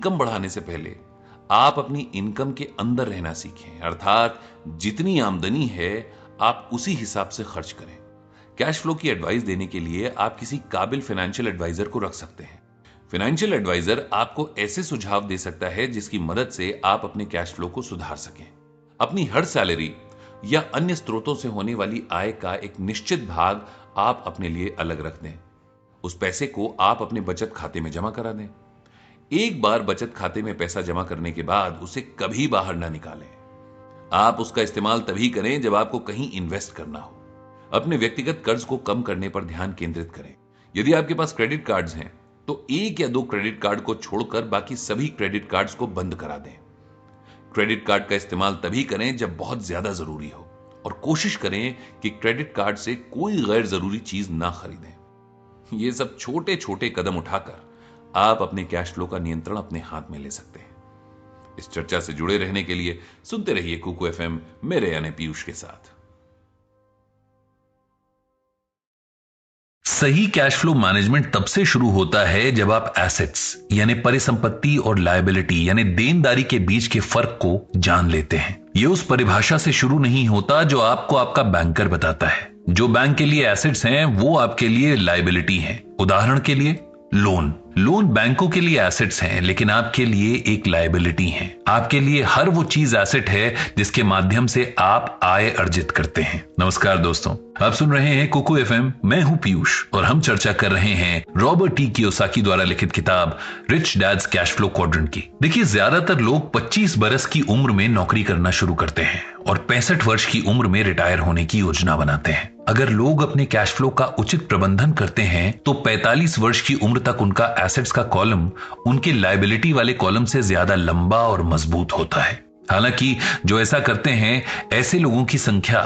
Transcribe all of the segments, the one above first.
Income बढ़ाने से पहले आप अपनी इनकम के अंदर रहना सीखें, अर्थात जितनी आमदनी है आप उसी हिसाब से खर्च करें। कैश फ्लो की एडवाइस देने के लिए आप किसी काबिल फाइनेंशियल एडवाइजर को रख सकते हैं। फाइनेंशियल एडवाइजर आपको ऐसे सुझाव दे सकता है जिसकी मदद से आप अपने कैश फ्लो को सुधार सकें। अपनी हर सैलरी या अन्य स्रोतों से होने वाली आय का एक निश्चित भाग आप अपने लिए अलग रख दें। उस पैसे को आप अपने बचत खाते में जमा करा दें। एक बार बचत खाते में पैसा जमा करने के बाद उसे कभी बाहर ना निकालें। आप उसका इस्तेमाल तभी करें जब आपको कहीं इन्वेस्ट करना हो। अपने व्यक्तिगत कर्ज को कम करने पर ध्यान केंद्रित करें। यदि आपके पास क्रेडिट कार्ड्स हैं तो 1 या 2 क्रेडिट कार्ड को छोड़कर बाकी सभी क्रेडिट कार्ड्स को बंद करा दें। क्रेडिट कार्ड का इस्तेमाल तभी करें जब बहुत ज्यादा जरूरी हो और कोशिश करें कि क्रेडिट कार्ड से कोई गैर जरूरी चीज ना खरीदें। ये सब छोटे छोटे कदम उठाकर आप अपने कैश फ्लो का नियंत्रण अपने हाथ में ले सकते हैं। इस चर्चा से जुड़े रहने के लिए सुनते रहिए कुकू एफएम मेरे यानी पीयूष के साथ। सही कैश फ्लो मैनेजमेंट तब से शुरू होता है जब आप एसेट्स यानी परिसंपत्ति और लायबिलिटी यानी देनदारी के बीच के फर्क को जान लेते हैं। यह उस परिभाषा से शुरू नहीं होता जो आपको आपका बैंकर बताता है। जो बैंक के लिए एसेट्स हैं वो आपके लिए लायबिलिटी हैं। उदाहरण के लिए लोन बैंकों के लिए एसेट्स हैं लेकिन आपके लिए एक लायबिलिटी है। आपके लिए हर वो चीज एसेट है जिसके माध्यम से आप आय अर्जित करते हैं। नमस्कार दोस्तों, आप सुन रहे हैं कुकू एफएम। मैं हूं पीयूष और हम चर्चा कर रहे हैं रॉबर्ट टी कियोसाकी द्वारा लिखित किताब Rich Dad's Cash Flow Quadrant की। देखिए, ज्यादातर लोग 25 बरस की उम्र में नौकरी करना शुरू करते हैं और 65 वर्ष की उम्र में रिटायर होने की योजना बनाते हैं। अगर लोग अपने कैश फ्लो का उचित प्रबंधन करते हैं तो 45 वर्ष की उम्र तक उनका एसेट्स का कॉलम उनके लायबिलिटी वाले कॉलम से ज्यादा लंबा और मजबूत होता है। हालांकि जो ऐसा करते हैं ऐसे लोगों की संख्या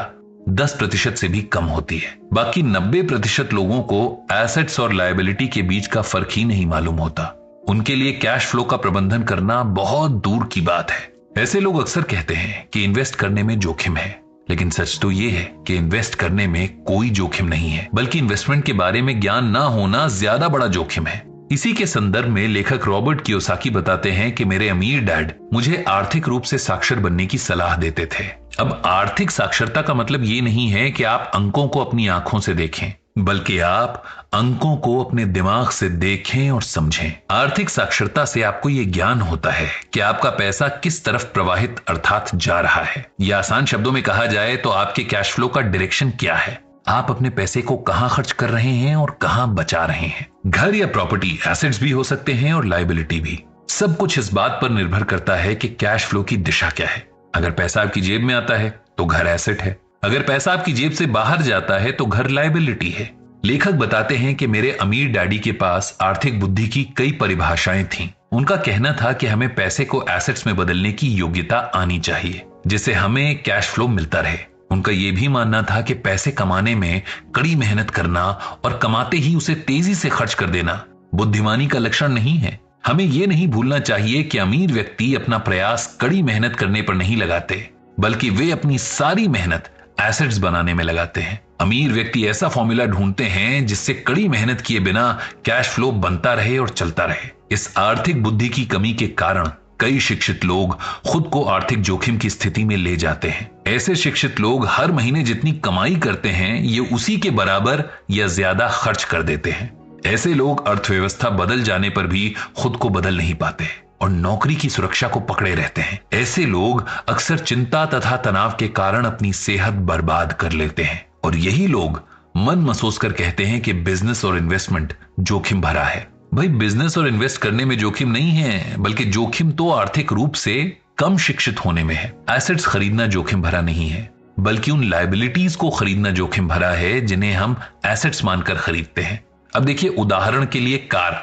10% से भी कम होती है। बाकी 90% लोगों को एसेट्स और लायबिलिटी के बीच का फर्क ही नहीं मालूम होता। उनके लिए कैश फ्लो का प्रबंधन करना बहुत दूर की बात है। ऐसे लोग अक्सर कहते हैं कि इन्वेस्ट करने में जोखिम है, लेकिन सच तो यह है कि इन्वेस्ट करने में कोई जोखिम नहीं है, बल्कि इन्वेस्टमेंट के बारे में ज्ञान ना होना ज्यादा बड़ा जोखिम है। इसी के संदर्भ में लेखक रॉबर्ट कियोसाकी बताते हैं कि मेरे अमीर डैड मुझे आर्थिक रूप से साक्षर बनने की सलाह देते थे। अब आर्थिक साक्षरता का मतलब ये नहीं है कि आप अंकों को अपनी आंखों से देखें, बल्कि आप अंकों को अपने दिमाग से देखें और समझें। आर्थिक साक्षरता से आपको यह ज्ञान होता है कि आपका पैसा किस तरफ प्रवाहित अर्थात जा रहा है, या आसान शब्दों में कहा जाए तो आपके कैश फ्लो का डायरेक्शन क्या है। आप अपने पैसे को कहां खर्च कर रहे हैं और कहां बचा रहे हैं। घर या प्रॉपर्टी एसेट्स भी हो सकते हैं और लायबिलिटी भी। सब कुछ इस बात पर निर्भर करता है कि कैश फ्लो की दिशा क्या है। अगर पैसा आपकी जेब में आता है तो घर एसेट है, अगर पैसा आपकी जेब से बाहर जाता है तो घर लायबिलिटी है। लेखक बताते हैं कि मेरे अमीर डैडी के पास आर्थिक बुद्धि की कई परिभाषाएं थीं। उनका कहना था कि हमें पैसे को एसेट्स में बदलने की योग्यता आनी चाहिए जिससे हमें कैश फ्लो मिलता रहे। उनका यह भी मानना था कि पैसे कमाने में कड़ी मेहनत करना और कमाते ही उसे तेजी से खर्च कर देना बुद्धिमानी का लक्षण नहीं है। हमें यह नहीं भूलना चाहिए कि अमीर व्यक्ति अपना प्रयास कड़ी मेहनत करने पर नहीं लगाते, बल्कि वे अपनी सारी मेहनत एसेट्स बनाने में लगाते हैं। अमीर व्यक्ति ऐसा फॉर्मूला ढूंढते हैं जिससे कड़ी मेहनत किए बिना कैश फ्लो बनता रहे और चलता रहे। इस आर्थिक बुद्धि की कमी के कारण कई शिक्षित लोग खुद को आर्थिक जोखिम की स्थिति में ले जाते हैं। ऐसे शिक्षित लोग हर महीने जितनी कमाई करते हैं ये उसी के बराबर या ज्यादा खर्च कर देते हैं। ऐसे लोग अर्थव्यवस्था बदल जाने पर भी खुद को बदल नहीं पाते और नौकरी की सुरक्षा को पकड़े रहते हैं। ऐसे लोग अक्सर चिंता तथा तनाव के कारण अपनी सेहत बर्बाद कर लेते हैं और यही लोग मन महसूस कर कहते हैं कि बिजनेस और इन्वेस्टमेंट जोखिम भरा है। भाई, बिजनेस और इन्वेस्ट करने में जोखिम नहीं है, बल्कि जोखिम तो आर्थिक रूप से कम शिक्षित होने में है। एसेट्स खरीदना जोखिम भरा नहीं है, बल्कि उन लायबिलिटीज को खरीदना जोखिम भरा है जिन्हें हम एसेट्स मानकर खरीदते हैं। अब देखिए, उदाहरण के लिए कार।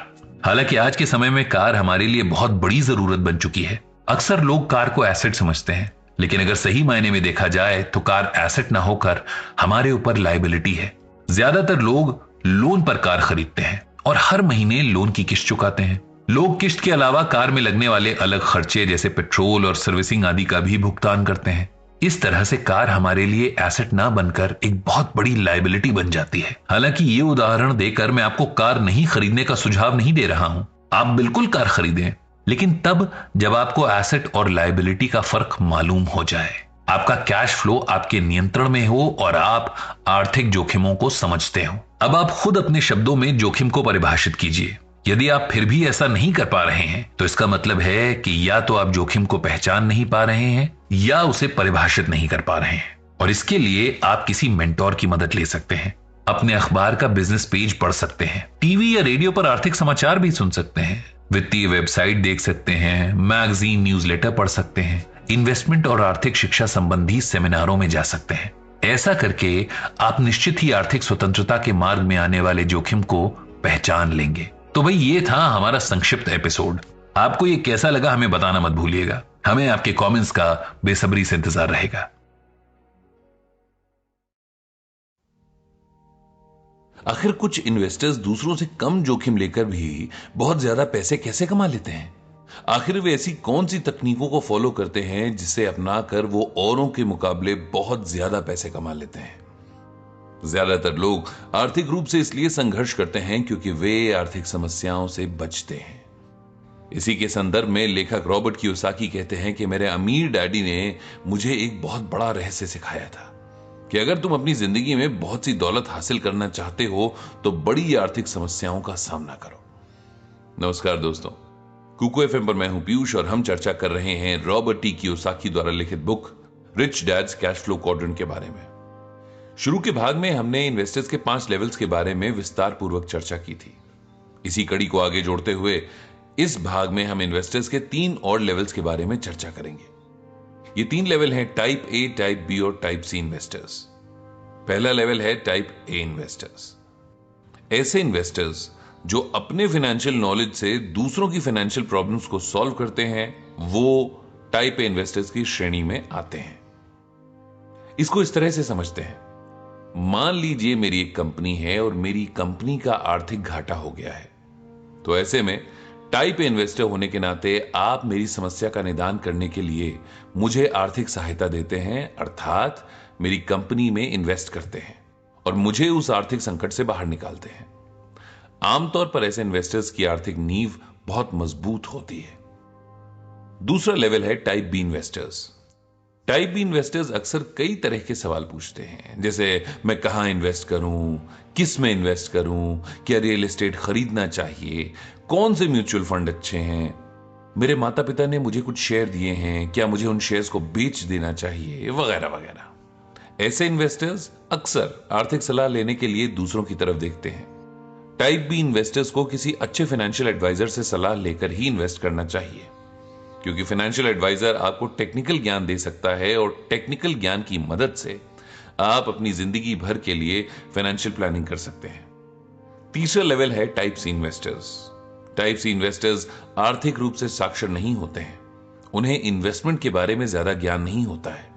हालांकि आज के समय में कार हमारे लिए बहुत बड़ी जरूरत बन चुकी है। अक्सर लोग कार को एसेट समझते हैं, लेकिन अगर सही मायने में देखा जाए तो कार एसेट ना होकर हमारे ऊपर लायबिलिटी है। ज्यादातर लोग लोन पर कार खरीदते हैं और हर महीने लोन की किस्त चुकाते हैं। लोग किस्त के अलावा कार में लगने वाले अलग खर्चे जैसे पेट्रोल और सर्विसिंग आदि का भी भुगतान करते हैं। इस तरह से कार हमारे लिए एसेट ना बनकर एक बहुत बड़ी लायबिलिटी बन जाती है। हालांकि ये उदाहरण देकर मैं आपको कार नहीं खरीदने का सुझाव नहीं दे रहा हूं। आप बिल्कुल कार खरीदें, लेकिन तब जब आपको एसेट और लायबिलिटी का फर्क मालूम हो जाए, आपका कैश फ्लो आपके नियंत्रण में हो और आप आर्थिक जोखिमों को समझते हो। अब आप खुद अपने शब्दों में जोखिम को परिभाषित कीजिए। यदि आप फिर भी ऐसा नहीं कर पा रहे हैं तो इसका मतलब है कि या तो आप जोखिम को पहचान नहीं पा रहे हैं या उसे परिभाषित नहीं कर पा रहे हैं। और इसके लिए आप किसी मेंटोर की मदद ले सकते हैं, अपने अखबार का बिजनेस पेज पढ़ सकते हैं, टीवी या रेडियो पर आर्थिक समाचार भी सुन सकते हैं, वित्तीय वेबसाइट देख सकते हैं, मैगजीन न्यूज़लेटर पढ़ सकते हैं, इन्वेस्टमेंट और आर्थिक शिक्षा संबंधी सेमिनारों में जा सकते हैं। ऐसा करके आप निश्चित ही आर्थिक स्वतंत्रता के मार्ग में आने वाले जोखिम को पहचान लेंगे। तो भाई ये था हमारा संक्षिप्त एपिसोड। आपको ये कैसा लगा हमें बताना मत भूलिएगा। हमें आपके कमेंट्स का बेसब्री से इंतजार रहेगा। आखिर कुछ इन्वेस्टर्स दूसरों से कम जोखिम लेकर भी बहुत ज्यादा पैसे कैसे कमा लेते हैं? आखिर वे ऐसी कौन सी तकनीकों को फॉलो करते हैं जिसे अपनाकर वो औरों के मुकाबले बहुत ज्यादा पैसे कमा लेते हैं? ज्यादातर लोग आर्थिक रूप से इसलिए संघर्ष करते हैं क्योंकि वे आर्थिक समस्याओं से बचते हैं। इसी के संदर्भ में लेखक रॉबर्ट कियोसाकी कहते हैं कि मेरे अमीर डैडी ने मुझे एक बहुत बड़ा रहस्य सिखाया था कि अगर तुम अपनी जिंदगी में बहुत सी दौलत हासिल करना चाहते हो तो बड़ी आर्थिक समस्याओं का सामना करो। नमस्कार दोस्तों, कुको एफएम पर मैं हूं पीयूष और हम चर्चा कर रहे हैं रॉबर्ट टी कियोसाकी द्वारा लिखित book Rich Dad's Cash Flow Quadrant के बारे में। शुरू के भाग में हमने इन्वेस्टर्स के 5 लेवल्स के बारे में विस्तार पूर्वक चर्चा की थी। इसी कड़ी को आगे जोड़ते हुए इस भाग में हम इन्वेस्टर्स के 3 और लेवल्स के बारे में चर्चा करेंगे। ये 3 लेवल हैं टाइप ए, टाइप बी और टाइप सी इन्वेस्टर्स। पहला लेवल है टाइप ए इन्वेस्टर्स। ऐसे इन्वेस्टर्स जो अपने फाइनेंशियल नॉलेज से दूसरों की फाइनेंशियल प्रॉब्लम्स को सॉल्व करते हैं, वो टाइप ए इन्वेस्टर्स की श्रेणी में आते हैं। इसको इस तरह से समझते हैं, मान लीजिए मेरी एक कंपनी है और मेरी कंपनी का आर्थिक घाटा हो गया है, तो ऐसे में टाइप ए इन्वेस्टर होने के नाते आप मेरी समस्या का निदान करने के लिए मुझे आर्थिक सहायता देते हैं, अर्थात मेरी कंपनी में इन्वेस्ट करते हैं और मुझे उस आर्थिक संकट से बाहर निकालते हैं। आमतौर पर ऐसे इन्वेस्टर्स की आर्थिक नींव बहुत मजबूत होती है। दूसरा लेवल है type B investors. Type B investors अक्सर कई तरह के सवाल पूछते हैं, जैसे मैं कहां इन्वेस्ट करूं, किस में इन्वेस्ट करूं, क्या रियल एस्टेट खरीदना चाहिए, कौन से म्यूचुअल फंड अच्छे हैं, मेरे माता पिता ने मुझे कुछ शेयर दिए हैं, क्या मुझे उन शेयर्स को बेच देना चाहिए, वगैरह वगैरह। ऐसे इन्वेस्टर्स अक्सर आर्थिक सलाह लेने के लिए दूसरों की तरफ देखते हैं। टाइप बी इन्वेस्टर्स को किसी अच्छे फाइनेंशियल एडवाइजर से सलाह लेकर ही इन्वेस्ट करना चाहिए, क्योंकि फाइनेंशियल एडवाइजर आपको टेक्निकल ज्ञान दे सकता है और टेक्निकल ज्ञान की मदद से आप अपनी जिंदगी भर के लिए फाइनेंशियल प्लानिंग कर सकते हैं। तीसरा लेवल है type C investors. Type C investors आर्थिक रूप से साक्षर नहीं होते हैं, उन्हें इन्वेस्टमेंट के बारे में ज्यादा ज्ञान नहीं होता है।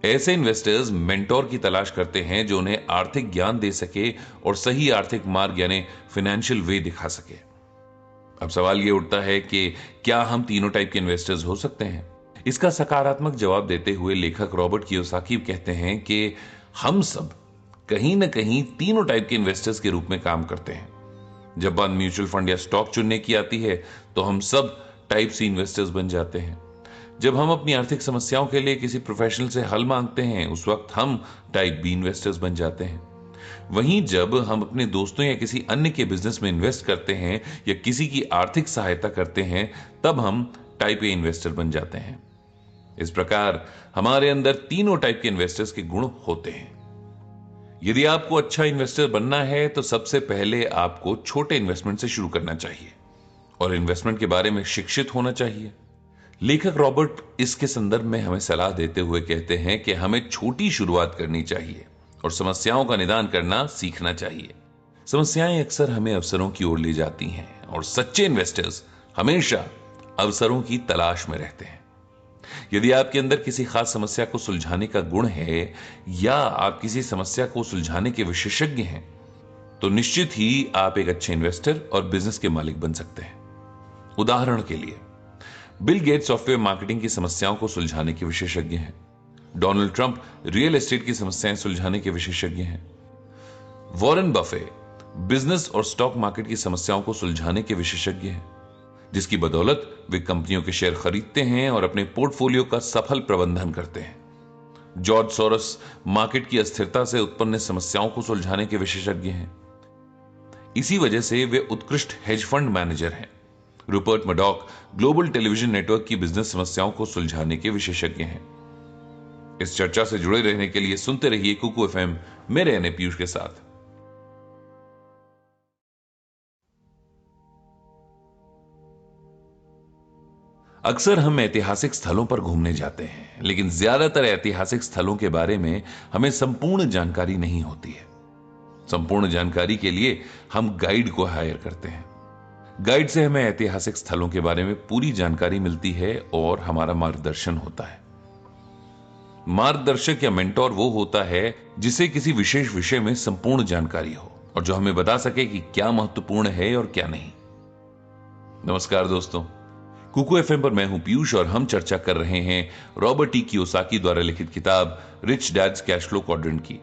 ऐसे इन्वेस्टर्स मेंटोर की तलाश करते हैं जो उन्हें आर्थिक ज्ञान दे सके और सही आर्थिक मार्ग यानी फाइनेंशियल वे दिखा सके। अब सवाल यह उठता है कि क्या हम तीनों टाइप के इन्वेस्टर्स हो सकते हैं? इसका सकारात्मक जवाब देते हुए लेखक रॉबर्ट कियोसाकी कहते हैं कि हम सब कहीं ना कहीं तीनों टाइप के इन्वेस्टर्स के रूप में काम करते हैं। जब बात म्यूचुअल फंड या स्टॉक चुनने की आती है तो हम सब टाइप सी इन्वेस्टर्स बन जाते हैं। जब हम अपनी आर्थिक समस्याओं के लिए किसी प्रोफेशनल से हल मांगते हैं, उस वक्त हम टाइप बी इन्वेस्टर्स बन जाते हैं। वहीं जब हम अपने दोस्तों या किसी अन्य के बिजनेस में इन्वेस्ट करते हैं या किसी की आर्थिक सहायता करते हैं, तब हम टाइप ए इन्वेस्टर बन जाते हैं। इस प्रकार हमारे अंदर तीनों टाइप के इन्वेस्टर्स के गुण होते हैं। यदि आपको अच्छा इन्वेस्टर बनना है तो सबसे पहले आपको छोटे इन्वेस्टमेंट से शुरू करना चाहिए और इन्वेस्टमेंट के बारे में शिक्षित होना चाहिए। लेखक रॉबर्ट इसके संदर्भ में हमें सलाह देते हुए कहते हैं कि हमें छोटी शुरुआत करनी चाहिए और समस्याओं का निदान करना सीखना चाहिए। समस्याएं अक्सर हमें अवसरों की ओर ले जाती हैं और सच्चे इन्वेस्टर्स हमेशा अवसरों की तलाश में रहते हैं। यदि आपके अंदर किसी खास समस्या को सुलझाने का गुण है या आप किसी समस्या को सुलझाने के विशेषज्ञ हैं, तो निश्चित ही आप एक अच्छे इन्वेस्टर और बिजनेस के मालिक बन सकते हैं। उदाहरण के लिए बिल गेट्स सॉफ्टवेयर मार्केटिंग की समस्याओं को सुलझाने के विशेषज्ञ हैं। डोनाल्ड ट्रंप रियल एस्टेट की समस्याएं सुलझाने के विशेषज्ञ हैं। वॉरेन बफे बिजनेस और स्टॉक मार्केट की समस्याओं को सुलझाने के विशेषज्ञ हैं। जिसकी बदौलत वे कंपनियों के शेयर खरीदते हैं और अपने पोर्टफोलियो का सफल प्रबंधन करते हैं। जॉर्ज सोरोस मार्केट की अस्थिरता से उत्पन्न समस्याओं को सुलझाने के विशेषज्ञ हैं। इसी वजह से वे उत्कृष्ट हेज फंड मैनेजर हैं। Rupert Murdoch global television network की बिजनेस समस्याओं को सुलझाने के विशेषज्ञ हैं। इस चर्चा से जुड़े रहने के लिए सुनते रहिए कुकू एफएम, मेरे यानी पीयूष के साथ। अक्सर हम ऐतिहासिक स्थलों पर घूमने जाते हैं, लेकिन ज्यादातर ऐतिहासिक स्थलों के बारे में हमें संपूर्ण जानकारी नहीं होती है। संपूर्ण जानकारी के लिए हम गाइड को हायर करते हैं। गाइड से हमें ऐतिहासिक स्थलों के बारे में पूरी जानकारी मिलती है और हमारा मार्गदर्शन होता है। मार्गदर्शक या मेंटोर वो होता है जिसे किसी विशेष विषय में संपूर्ण जानकारी हो और जो हमें बता सके कि क्या महत्वपूर्ण है और क्या नहीं। नमस्कार दोस्तों, कुकू एफएम पर मैं हूं पीयूष और हम चर्चा कर रहे हैं रॉबर्ट टी कियोसाकी द्वारा लिखित किताब Rich Dad's Cash Flow Quadrant की।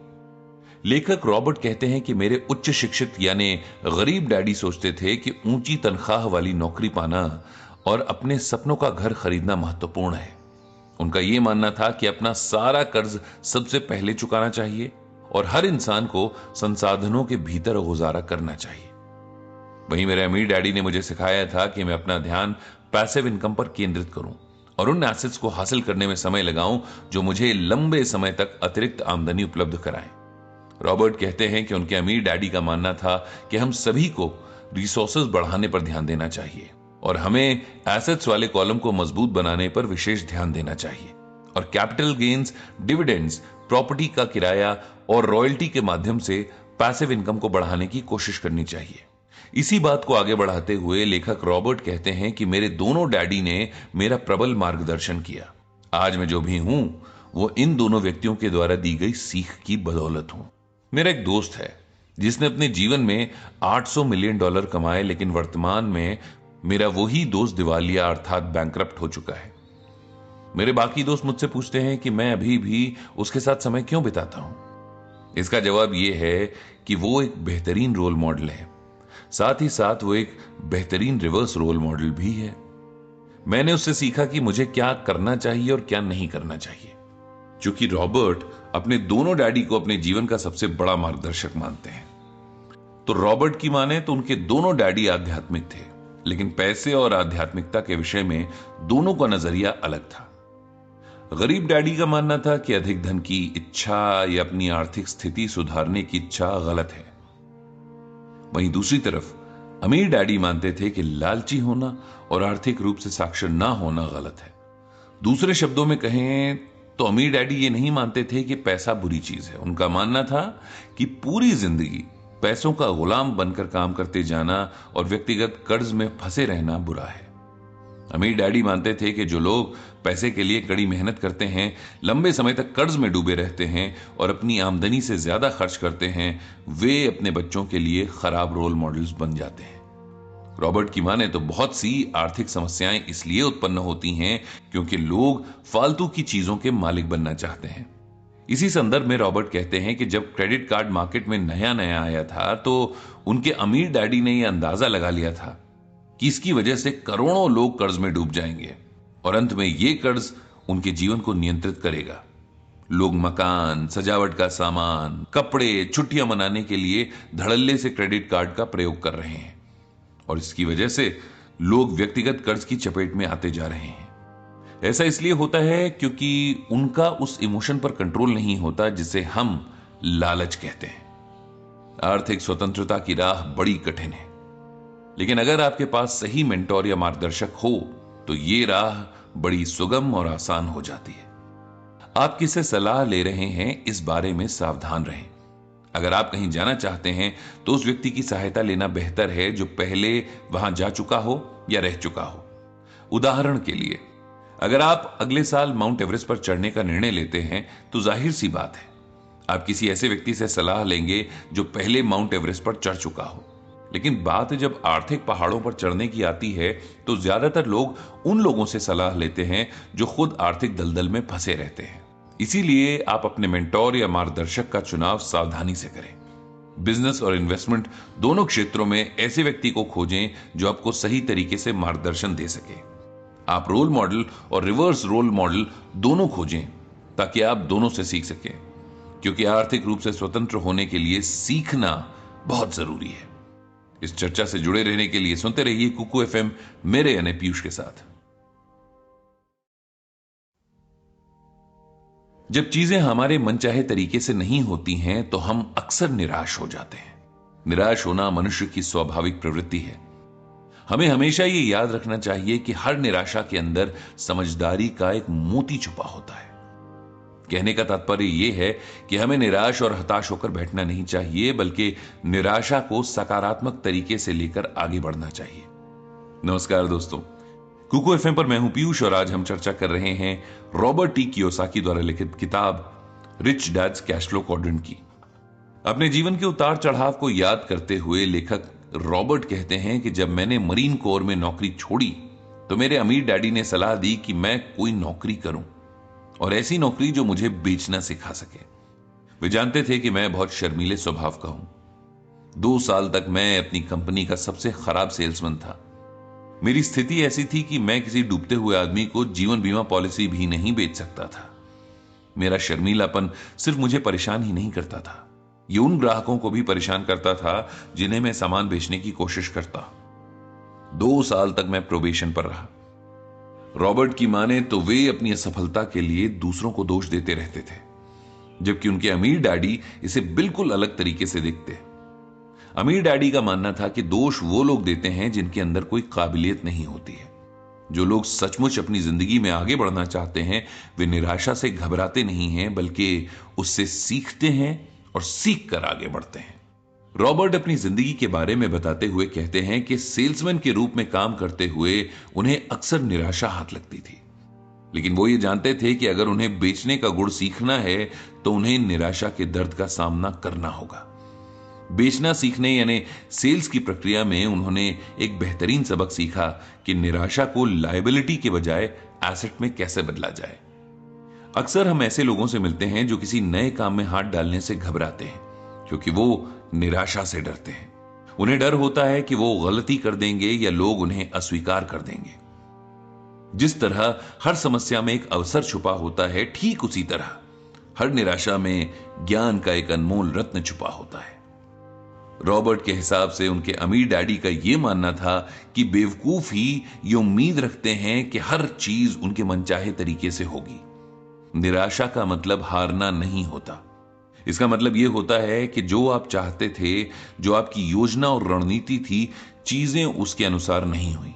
लेखक रॉबर्ट कहते हैं कि मेरे उच्च शिक्षित यानी गरीब डैडी सोचते थे कि ऊंची तनख्वाह वाली नौकरी पाना और अपने सपनों का घर खरीदना महत्वपूर्ण है। उनका यह मानना था कि अपना सारा कर्ज सबसे पहले चुकाना चाहिए और हर इंसान को संसाधनों के भीतर गुजारा करना चाहिए। वहीं मेरे अमीर डैडी ने मुझे सिखाया था कि मैं अपना ध्यान पैसिव इनकम पर केंद्रित करूं और उन एसेट्स को हासिल करने में समय लगाऊं जो मुझे लंबे समय तक अतिरिक्त आमदनी उपलब्ध कराएं। रॉबर्ट कहते हैं कि उनके अमीर डैडी का मानना था कि हम सभी को रिसोर्सेज बढ़ाने पर ध्यान देना चाहिए और हमें एसेट्स वाले कॉलम को मजबूत बनाने पर विशेष ध्यान देना चाहिए और कैपिटल गेन्स, डिविडेंड्स, प्रॉपर्टी का किराया और रॉयल्टी के माध्यम से पैसिव इनकम को बढ़ाने की कोशिश करनी चाहिए। इसी बात को आगे बढ़ाते हुए लेखक रॉबर्ट कहते हैं कि मेरे दोनों डैडी ने मेरा प्रबल मार्गदर्शन किया। आज मैं जो भी हूं वो इन दोनों व्यक्तियों के द्वारा दी गई सीख की बदौलत हूं। मेरा एक दोस्त है जिसने अपने जीवन में $800 मिलियन कमाए, लेकिन वर्तमान में मेरा वही दोस्त दिवालिया अर्थात बैंकरप्ट हो चुका है। मेरे बाकी दोस्त मुझसे पूछते हैं कि मैं अभी भी उसके साथ समय क्यों बिताता हूं। इसका जवाब यह है कि वो एक बेहतरीन रोल मॉडल है, साथ ही साथ वो एक बेहतरीन रिवर्स रोल मॉडल भी है। मैंने उससे सीखा कि मुझे क्या करना चाहिए और क्या नहीं करना चाहिए। चूंकि रॉबर्ट अपने दोनों डैडी को अपने जीवन का सबसे बड़ा मार्गदर्शक मानते हैं, तो रॉबर्ट की माने तो उनके दोनों डैडी आध्यात्मिक थे, लेकिन पैसे और आध्यात्मिकता के विषय में दोनों का नजरिया अलग था। गरीब डैडी का मानना था कि अधिक धन की इच्छा या अपनी आर्थिक स्थिति सुधारने की इच्छा गलत है। वहीं दूसरी तरफ अमीर डैडी मानते थे कि लालची होना और आर्थिक रूप से साक्षर ना होना गलत है। दूसरे शब्दों में कहें तो अमीर डैडी ये नहीं मानते थे कि पैसा बुरी चीज है। उनका मानना था कि पूरी जिंदगी पैसों का गुलाम बनकर काम करते जाना और व्यक्तिगत कर्ज में फंसे रहना बुरा है। अमीर डैडी मानते थे कि जो लोग पैसे के लिए कड़ी मेहनत करते हैं, लंबे समय तक कर्ज में डूबे रहते हैं और अपनी आमदनी से ज्यादा खर्च करते हैं, वे अपने बच्चों के लिए खराब रोल मॉडल्स बन जाते हैं। रॉबर्ट की माने तो बहुत सी आर्थिक समस्याएं इसलिए उत्पन्न होती हैं क्योंकि लोग फालतू की चीजों के मालिक बनना चाहते हैं। इसी संदर्भ में रॉबर्ट कहते हैं कि जब क्रेडिट कार्ड मार्केट में नया नया आया था तो उनके अमीर डैडी ने यह अंदाजा लगा लिया था कि इसकी वजह से करोड़ों लोग कर्ज में डूब जाएंगे और अंत में यह कर्ज उनके जीवन को नियंत्रित करेगा। लोग मकान, सजावट का सामान, कपड़े, छुट्टियां मनाने के लिए धड़ल्ले से क्रेडिट कार्ड का प्रयोग कर रहे हैं और इसकी वजह से लोग व्यक्तिगत कर्ज की चपेट में आते जा रहे हैं। ऐसा इसलिए होता है क्योंकि उनका उस इमोशन पर कंट्रोल नहीं होता जिसे हम लालच कहते हैं। आर्थिक स्वतंत्रता की राह बड़ी कठिन है, लेकिन अगर आपके पास सही मेंटोर या मार्गदर्शक हो तो ये राह बड़ी सुगम और आसान हो जाती है। आप किससे सलाह ले रहे हैं इस बारे में सावधान रहें। अगर आप कहीं जाना चाहते हैं तो उस व्यक्ति की सहायता लेना बेहतर है जो पहले वहां जा चुका हो या रह चुका हो। उदाहरण के लिए, अगर आप अगले साल माउंट एवरेस्ट पर चढ़ने का निर्णय लेते हैं तो जाहिर सी बात है आप किसी ऐसे व्यक्ति से सलाह लेंगे जो पहले माउंट एवरेस्ट पर चढ़ चुका हो। लेकिन बात जब आर्थिक पहाड़ों पर चढ़ने की आती है तो ज्यादातर लोग उन लोगों से सलाह लेते हैं जो खुद आर्थिक दलदल में फंसे रहते हैं। इसीलिए आप अपने मेंटोर या मार्गदर्शक का चुनाव सावधानी से करें। बिजनेस और इन्वेस्टमेंट दोनों क्षेत्रों में ऐसे व्यक्ति को खोजें जो आपको सही तरीके से मार्गदर्शन दे सके। आप रोल मॉडल और रिवर्स रोल मॉडल दोनों खोजें ताकि आप दोनों से सीख सकें, क्योंकि आर्थिक रूप से स्वतंत्र होने के लिए सीखना बहुत जरूरी है। इस चर्चा से जुड़े रहने के लिए सुनते रहिए कुकू एफएम मेरे यानी पीयूष के साथ। जब चीजें हमारे मनचाहे तरीके से नहीं होती हैं तो हम अक्सर निराश हो जाते हैं। निराश होना मनुष्य की स्वाभाविक प्रवृत्ति है। हमें हमेशा ये याद रखना चाहिए कि हर निराशा के अंदर समझदारी का एक मोती छुपा होता है। कहने का तात्पर्य यह है कि हमें निराश और हताश होकर बैठना नहीं चाहिए, बल्कि निराशा को सकारात्मक तरीके से लेकर आगे बढ़ना चाहिए। नमस्कार दोस्तों, कुकू एफएम पर मैं हूं पीयूष और आज हम चर्चा कर रहे हैं रॉबर्ट टी कियोसाकी द्वारा लिखित किताब Rich Dad's Cash Flow Quadrant की। अपने जीवन के उतार चढ़ाव को याद करते हुए लेखक रॉबर्ट कहते हैं कि जब मैंने मरीन कोर में नौकरी छोड़ी तो मेरे अमीर डैडी ने सलाह दी कि मैं कोई नौकरी करूं, और ऐसी नौकरी जो मुझे बेचना सिखा सके। वे जानते थे कि मैं बहुत शर्मीले स्वभाव का हूं। 2 साल तक मैं अपनी कंपनी का सबसे खराब सेल्समैन था। मेरी स्थिति ऐसी थी कि मैं किसी डूबते हुए आदमी को जीवन बीमा पॉलिसी भी नहीं बेच सकता था। मेरा शर्मीलापन सिर्फ मुझे परेशान ही नहीं करता था, ये उन ग्राहकों को भी परेशान करता था जिन्हें मैं सामान बेचने की कोशिश करता। 2 साल तक मैं प्रोबेशन पर रहा। रॉबर्ट की माने तो वे अपनी असफलता के लिए दूसरों को दोष देते रहते थे, जबकि उनके अमीर डैडी इसे बिल्कुल अलग तरीके से देखते। अमीर डैडी का मानना था कि दोष वो लोग देते हैं जिनके अंदर कोई काबिलियत नहीं होती है। जो लोग सचमुच अपनी जिंदगी में आगे बढ़ना चाहते हैं वे निराशा से घबराते नहीं हैं, बल्कि उससे सीखते हैं और सीख कर आगे बढ़ते हैं। रॉबर्ट अपनी जिंदगी के बारे में बताते हुए कहते हैं कि सेल्समैन के रूप में काम करते हुए उन्हें अक्सर निराशा हाथ लगती थी, लेकिन वो ये जानते थे कि अगर उन्हें बेचने का गुण सीखना है तो उन्हें निराशा के दर्द का सामना करना होगा। बेचना सीखने यानी सेल्स की प्रक्रिया में उन्होंने एक बेहतरीन सबक सीखा कि निराशा को लायबिलिटी के बजाय एसेट में कैसे बदला जाए। अक्सर हम ऐसे लोगों से मिलते हैं जो किसी नए काम में हाथ डालने से घबराते हैं क्योंकि वो निराशा से डरते हैं। उन्हें डर होता है कि वो गलती कर देंगे या लोग उन्हें अस्वीकार कर देंगे। जिस तरह हर समस्या में एक अवसर छुपा होता है, ठीक उसी तरह हर निराशा में ज्ञान का एक अनमोल रत्न छुपा होता है। रॉबर्ट के हिसाब से उनके अमीर डैडी का यह मानना था कि बेवकूफ ही ये उम्मीद रखते हैं कि हर चीज उनके मनचाहे तरीके से होगी। निराशा का मतलब हारना नहीं होता। इसका मतलब यह होता है कि जो आप चाहते थे, जो आपकी योजना और रणनीति थी, चीजें उसके अनुसार नहीं हुई।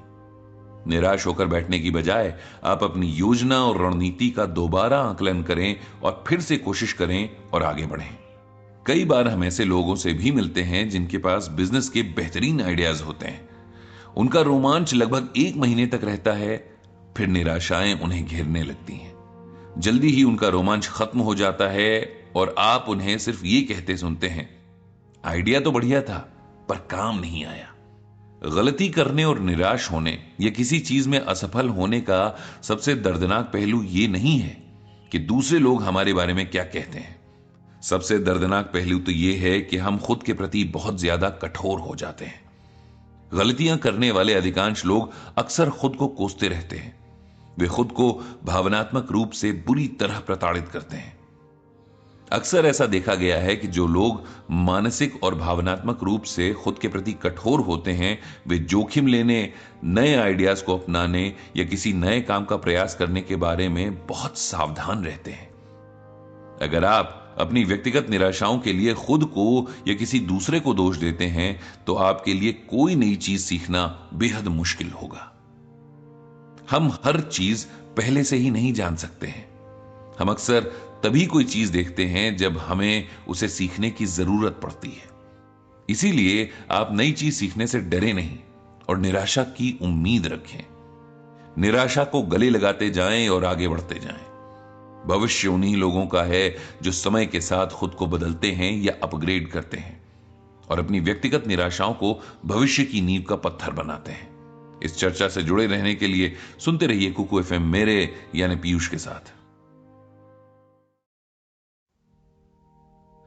निराश होकर बैठने की बजाय आप अपनी योजना और रणनीति का दोबारा आकलन करें और फिर से कोशिश करें और आगे बढ़ें। कई बार हम ऐसे लोगों से भी मिलते हैं जिनके पास बिजनेस के बेहतरीन आइडियाज होते हैं। उनका रोमांच लगभग 1 महीने तक रहता है, फिर निराशाएं उन्हें घेरने लगती हैं। जल्दी ही उनका रोमांच खत्म हो जाता है और आप उन्हें सिर्फ ये कहते सुनते हैं, आइडिया तो बढ़िया था पर काम नहीं आया। गलती करने और निराश होने या किसी चीज में असफल होने का सबसे दर्दनाक पहलू यह नहीं है कि दूसरे लोग हमारे बारे में क्या कहते हैं। सबसे दर्दनाक पहलू तो यह है कि हम खुद के प्रति बहुत ज्यादा कठोर हो जाते हैं। गलतियां करने वाले अधिकांश लोग अक्सर खुद को कोसते रहते हैं। वे खुद को भावनात्मक रूप से बुरी तरह प्रताड़ित करते हैं। अक्सर ऐसा देखा गया है कि जो लोग मानसिक और भावनात्मक रूप से खुद के प्रति कठोर होते हैं, वे जोखिम लेने, नए आइडियाज को अपनाने या किसी नए काम का प्रयास करने के बारे में बहुत सावधान रहते हैं। अगर आप अपनी व्यक्तिगत निराशाओं के लिए खुद को या किसी दूसरे को दोष देते हैं तो आपके लिए कोई नई चीज सीखना बेहद मुश्किल होगा। हम हर चीज पहले से ही नहीं जान सकते हैं। हम अक्सर तभी कोई चीज देखते हैं जब हमें उसे सीखने की जरूरत पड़ती है। इसीलिए आप नई चीज सीखने से डरे नहीं और निराशा की उम्मीद रखें। निराशा को गले लगाते जाएं और आगे बढ़ते जाएं। भविष्य उन्हीं लोगों का है जो समय के साथ खुद को बदलते हैं या अपग्रेड करते हैं और अपनी व्यक्तिगत निराशाओं को भविष्य की नींव का पत्थर बनाते हैं। इस चर्चा से जुड़े रहने के लिए सुनते रहिए कुकू एफएम मेरे यानी पीयूष के साथ।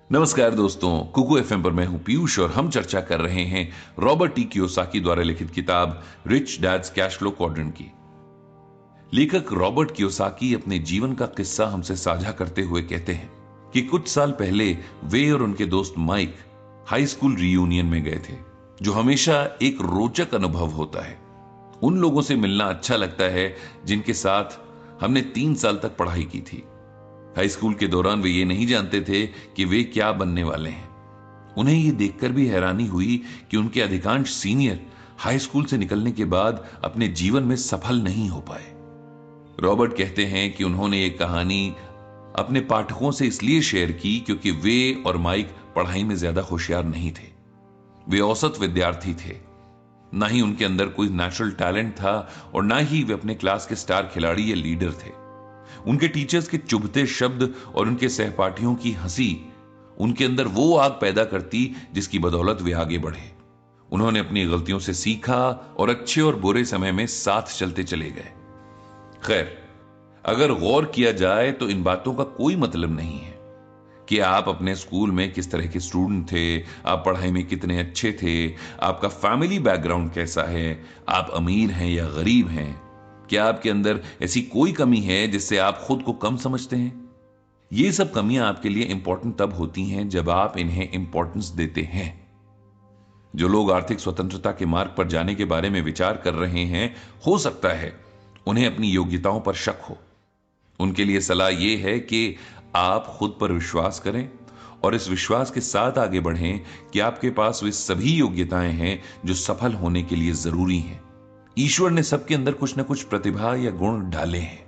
नमस्कार दोस्तों, कुकू एफएम पर मैं हूं पीयूष और हम चर्चा कर रहे हैं रॉबर्ट टी कियोसाकी द्वारा लिखित किताब Rich Dad's Cash Flow Quadrant की। लेखक रॉबर्ट कियोसाकी अपने जीवन का किस्सा हमसे साझा करते हुए कहते हैं कि कुछ साल पहले वे और उनके दोस्त माइक हाई स्कूल रियूनियन में गए थे, जो हमेशा एक रोचक अनुभव होता है। उन लोगों से मिलना अच्छा लगता है जिनके साथ हमने 3 साल तक पढ़ाई की थी। हाई स्कूल के दौरान वे ये नहीं जानते थे कि वे क्या बनने वाले हैं। उन्हें यह देखकर भी हैरानी हुई कि उनके अधिकांश सीनियर हाई स्कूल से निकलने के बाद अपने जीवन में सफल नहीं हो पाए। रॉबर्ट कहते हैं कि उन्होंने ये कहानी अपने पाठकों से इसलिए शेयर की क्योंकि वे और माइक पढ़ाई में ज्यादा होशियार नहीं थे। वे औसत विद्यार्थी थे, ना ही उनके अंदर कोई नेचुरल टैलेंट था और ना ही वे अपने क्लास के स्टार खिलाड़ी या लीडर थे। उनके टीचर्स के चुभते शब्द और उनके सहपाठियों की हंसी उनके अंदर वो आग पैदा करती जिसकी बदौलत वे आगे बढ़े। उन्होंने अपनी गलतियों से सीखा और अच्छे और बुरे समय में साथ चलते चले गए। खैर, अगर गौर किया जाए तो इन बातों का कोई मतलब नहीं है कि आप अपने स्कूल में किस तरह के स्टूडेंट थे, आप पढ़ाई में कितने अच्छे थे, आपका फैमिली बैकग्राउंड कैसा है, आप अमीर हैं या गरीब हैं। क्या आपके अंदर ऐसी कोई कमी है जिससे आप खुद को कम समझते हैं? ये सब कमियां आपके लिए इंपॉर्टेंट तब होती हैं जब आप इन्हें इंपॉर्टेंस देते हैं। जो लोग आर्थिक स्वतंत्रता के मार्ग पर जाने के बारे में विचार कर रहे हैं, हो सकता है उन्हें अपनी योग्यताओं पर शक हो। उनके लिए सलाह यह है कि आप खुद पर विश्वास करें और इस विश्वास के साथ आगे बढ़ें कि आपके पास वे सभी योग्यताएं हैं जो सफल होने के लिए जरूरी हैं। ईश्वर ने सबके अंदर कुछ न कुछ प्रतिभा या गुण डाले हैं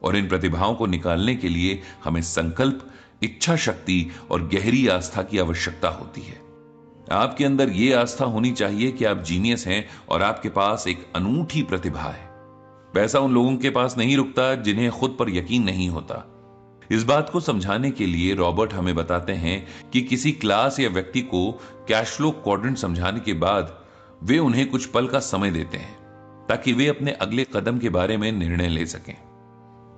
और इन प्रतिभाओं को निकालने के लिए हमें संकल्प, इच्छा शक्ति और गहरी आस्था की आवश्यकता होती है। आपके अंदर यह आस्था होनी चाहिए कि आप जीनियस हैं और आपके पास एक अनूठी प्रतिभा है। पैसा उन लोगों के पास नहीं रुकता जिन्हें खुद पर यकीन नहीं होता। इस बात को समझाने के लिए रॉबर्ट हमें बताते हैं कि किसी क्लास या व्यक्ति को कैश फ्लो क्वाड्रेंट समझाने के बाद वे उन्हें कुछ पल का समय देते हैं ताकि वे अपने अगले कदम के बारे में निर्णय ले सकें।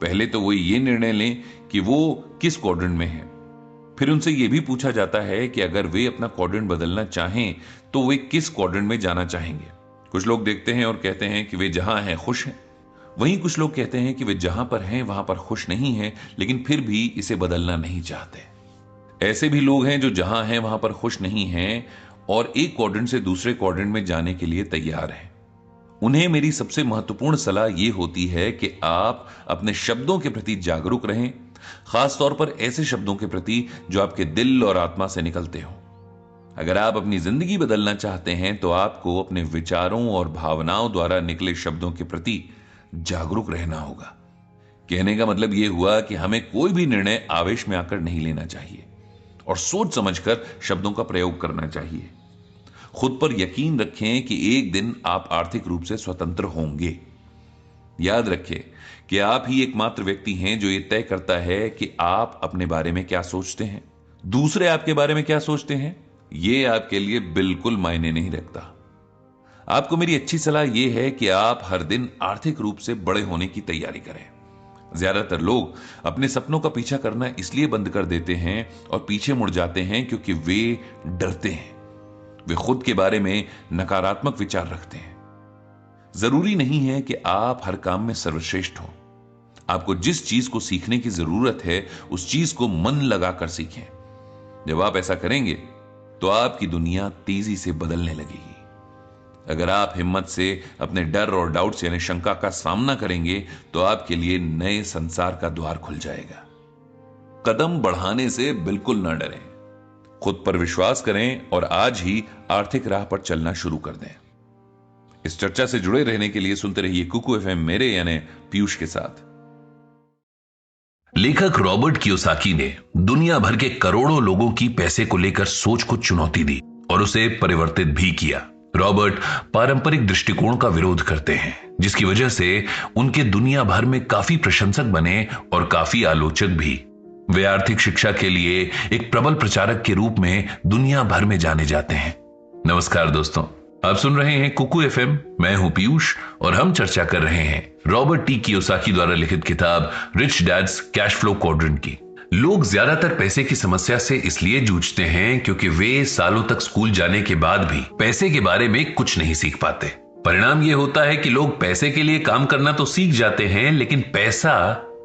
पहले तो वो ये निर्णय लें कि वो किस क्वाड्रेंट में हैं। फिर उनसे यह भी पूछा जाता है कि अगर वे अपना क्वाड्रेंट बदलना चाहें तो वे किस क्वाड्रेंट में जाना चाहेंगे। कुछ लोग देखते हैं और कहते हैं कि वे जहां हैं खुश हैं। वहीं कुछ लोग कहते हैं कि वे जहां पर हैं वहां पर खुश नहीं हैं, लेकिन फिर भी इसे बदलना नहीं चाहते। ऐसे भी लोग हैं जो जहां हैं वहां पर खुश नहीं हैं और एक क्वाड्रेंट से दूसरे क्वाड्रेंट में जाने के लिए तैयार हैं। उन्हें मेरी सबसे महत्वपूर्ण सलाह यह होती है कि आप अपने शब्दों के प्रति जागरूक रहें, खासतौर पर ऐसे शब्दों के प्रति जो आपके दिल और आत्मा से निकलते हो। अगर आप अपनी जिंदगी बदलना चाहते हैं तो आपको अपने विचारों और भावनाओं द्वारा निकले शब्दों के प्रति जागरूक रहना होगा। कहने का मतलब यह हुआ कि हमें कोई भी निर्णय आवेश में आकर नहीं लेना चाहिए और सोच समझकर शब्दों का प्रयोग करना चाहिए। खुद पर यकीन रखें कि एक दिन आप आर्थिक रूप से स्वतंत्र होंगे। याद रखें कि आप ही एकमात्र व्यक्ति हैं जो यह तय करता है कि आप अपने बारे में क्या सोचते हैं। दूसरे आपके बारे में क्या सोचते हैं, यह आपके लिए बिल्कुल मायने नहीं रखता। आपको मेरी अच्छी सलाह यह है कि आप हर दिन आर्थिक रूप से बड़े होने की तैयारी करें। ज्यादातर लोग अपने सपनों का पीछा करना इसलिए बंद कर देते हैं और पीछे मुड़ जाते हैं क्योंकि वे डरते हैं। वे खुद के बारे में नकारात्मक विचार रखते हैं। जरूरी नहीं है कि आप हर काम में सर्वश्रेष्ठ हो। आपको जिस चीज को सीखने की जरूरत है उस चीज को मन लगाकर सीखें। जब आप ऐसा करेंगे तो आपकी दुनिया तेजी से बदलने लगेगी। अगर आप हिम्मत से अपने डर और डाउट्स यानी शंका का सामना करेंगे तो आपके लिए नए संसार का द्वार खुल जाएगा। कदम बढ़ाने से बिल्कुल ना डरें, खुद पर विश्वास करें और आज ही आर्थिक राह पर चलना शुरू कर दें। इस चर्चा से जुड़े रहने के लिए सुनते रहिए कुकू एफएम मेरे यानी पीयूष के साथ। लेखक रॉबर्ट कियोसाकी ने दुनिया भर के करोड़ों लोगों की पैसे को लेकर सोच को चुनौती दी और उसे परिवर्तित भी किया। रॉबर्ट पारंपरिक दृष्टिकोण का विरोध करते हैं, जिसकी वजह से उनके दुनिया भर में काफी प्रशंसक बने और काफी आलोचक भी। वे आर्थिक शिक्षा के लिए एक प्रबल प्रचारक के रूप में दुनिया भर में जाने जाते हैं। नमस्कार दोस्तों, आप सुन रहे हैं कुकू एफएम। मैं हूं पीयूष और हम चर्चा कर रहे हैं रॉबर्ट टी कियोसाकी द्वारा लिखित किताब Rich Dad's Cash Flow Quadrant की। लोग ज्यादातर पैसे की समस्या से इसलिए जूझते हैं क्योंकि वे सालों तक स्कूल जाने के बाद भी पैसे के बारे में कुछ नहीं सीख पाते। परिणाम यह होता है कि लोग पैसे के लिए काम करना तो सीख जाते हैं, लेकिन पैसा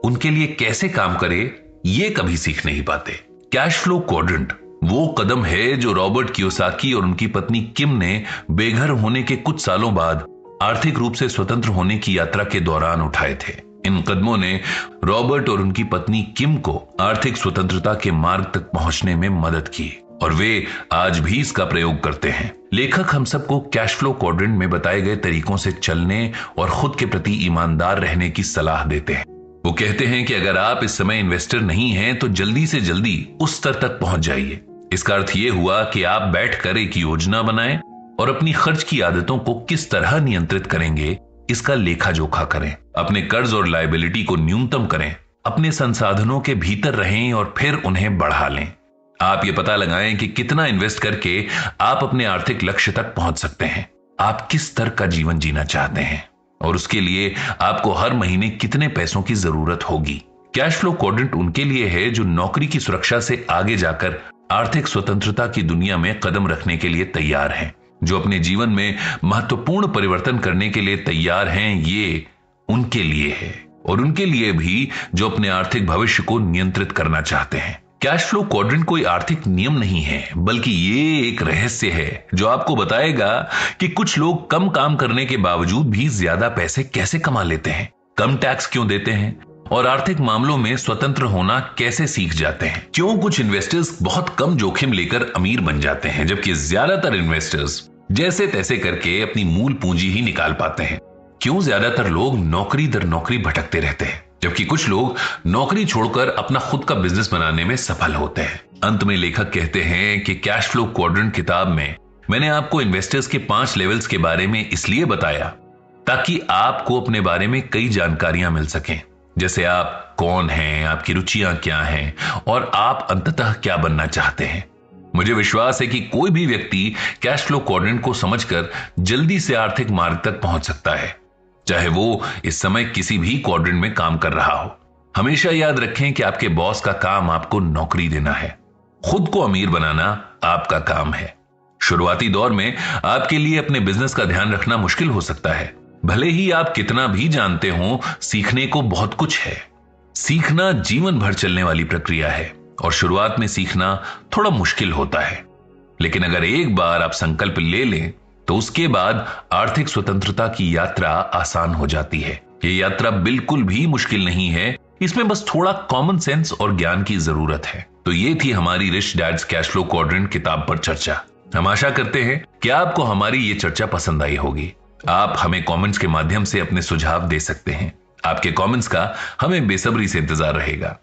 उनके लिए कैसे काम करे ये कभी सीख नहीं पाते। कैश फ्लो क्वाड्रेंट वो कदम है जो रॉबर्ट कियोसाकी और उनकी पत्नी किम ने बेघर होने के कुछ सालों बाद आर्थिक रूप से स्वतंत्र होने की यात्रा के दौरान उठाए थे। इन कदमों ने रॉबर्ट और उनकी पत्नी किम को आर्थिक स्वतंत्रता के मार्ग तक पहुंचने में मदद की और वे आज भी इसका प्रयोग करते हैं। लेखक हम सबको कैश फ्लो क्वाड्रेंट में बताए गए तरीकों से चलने और खुद के प्रति ईमानदार रहने की सलाह देते हैं। वो कहते हैं कि अगर आप इस समय इन्वेस्टर नहीं हैं तो जल्दी से जल्दी उस स्तर तक पहुंच जाइए। इसका अर्थ यह हुआ कि आप बैठकर एक योजना बनाएं और अपनी खर्च की आदतों को किस तरह नियंत्रित करेंगे इसका लेखा जोखा करें। अपने कर्ज और लायबिलिटी को न्यूनतम करें, अपने संसाधनों के भीतर रहें और फिर उन्हें बढ़ा लें। आप ये पता लगाएं कि कितना इन्वेस्ट करके आप अपने आर्थिक लक्ष्य तक पहुंच सकते हैं। आप किस स्तर का जीवन जीना चाहते हैं और उसके लिए आपको हर महीने कितने पैसों की जरूरत होगी। कैश फ्लो क्वाड्रेंट उनके लिए है जो नौकरी की सुरक्षा से आगे जाकर आर्थिक स्वतंत्रता की दुनिया में कदम रखने के लिए तैयार हैं, जो अपने जीवन में महत्वपूर्ण परिवर्तन करने के लिए तैयार हैं। ये उनके लिए है और उनके लिए भी जो अपने आर्थिक भविष्य को नियंत्रित करना चाहते हैं। कैश फ्लो क्वाड्रेंट कोई आर्थिक नियम नहीं है, बल्कि ये एक रहस्य है जो आपको बताएगा कि कुछ लोग कम काम करने के बावजूद भी ज्यादा पैसे कैसे कमा लेते हैं, कम टैक्स क्यों देते हैं और आर्थिक मामलों में स्वतंत्र होना कैसे सीख जाते हैं। क्यों कुछ इन्वेस्टर्स बहुत कम जोखिम लेकर अमीर बन जाते हैं जबकि ज्यादातर इन्वेस्टर्स जैसे तैसे करके अपनी मूल पूंजी ही निकाल पाते हैं। क्यों ज्यादातर लोग नौकरी दर नौकरी भटकते रहते हैं जबकि कुछ लोग नौकरी छोड़कर अपना खुद का बिजनेस बनाने में सफल होते हैं। अंत में लेखक कहते हैं कि कैश फ्लो क्वाड्रेंट किताब में मैंने आपको इन्वेस्टर्स के 5 लेवल्स के बारे में इसलिए बताया ताकि आपको अपने बारे में कई जानकारियां मिल सकें, जैसे आप कौन हैं, आपकी रुचियां क्या हैं और आप अंततः क्या बनना चाहते हैं। मुझे विश्वास है कि कोई भी व्यक्ति कैश फ्लो क्वाड्रेंट को समझकर जल्दी से आर्थिक मार्ग तक पहुंच सकता है, चाहे वो इस समय किसी भी क्वाड्रेंट में काम कर रहा हो। हमेशा याद रखें कि आपके बॉस का काम आपको नौकरी देना है, खुद को अमीर बनाना आपका काम है। शुरुआती दौर में आपके लिए अपने बिजनेस का ध्यान रखना मुश्किल हो सकता है। भले ही आप कितना भी जानते हो, सीखने को बहुत कुछ है। सीखना जीवन भर चलने वाली प्रक्रिया है और शुरुआत में सीखना थोड़ा मुश्किल होता है, लेकिन अगर एक बार आप संकल्प ले लें तो उसके बाद आर्थिक स्वतंत्रता की यात्रा आसान हो जाती है। ये यात्रा बिल्कुल भी मुश्किल नहीं है, इसमें बस थोड़ा कॉमन सेंस और ज्ञान की जरूरत है। तो ये थी हमारी Rich Dad's Cash Flow Quadrant किताब पर चर्चा। हम आशा करते हैं कि आपको हमारी ये चर्चा पसंद आई होगी। आप हमें कमेंट्स के माध्यम से अपने सुझाव दे सकते हैं। आपके कमेंट्स का हमें बेसब्री से इंतजार रहेगा।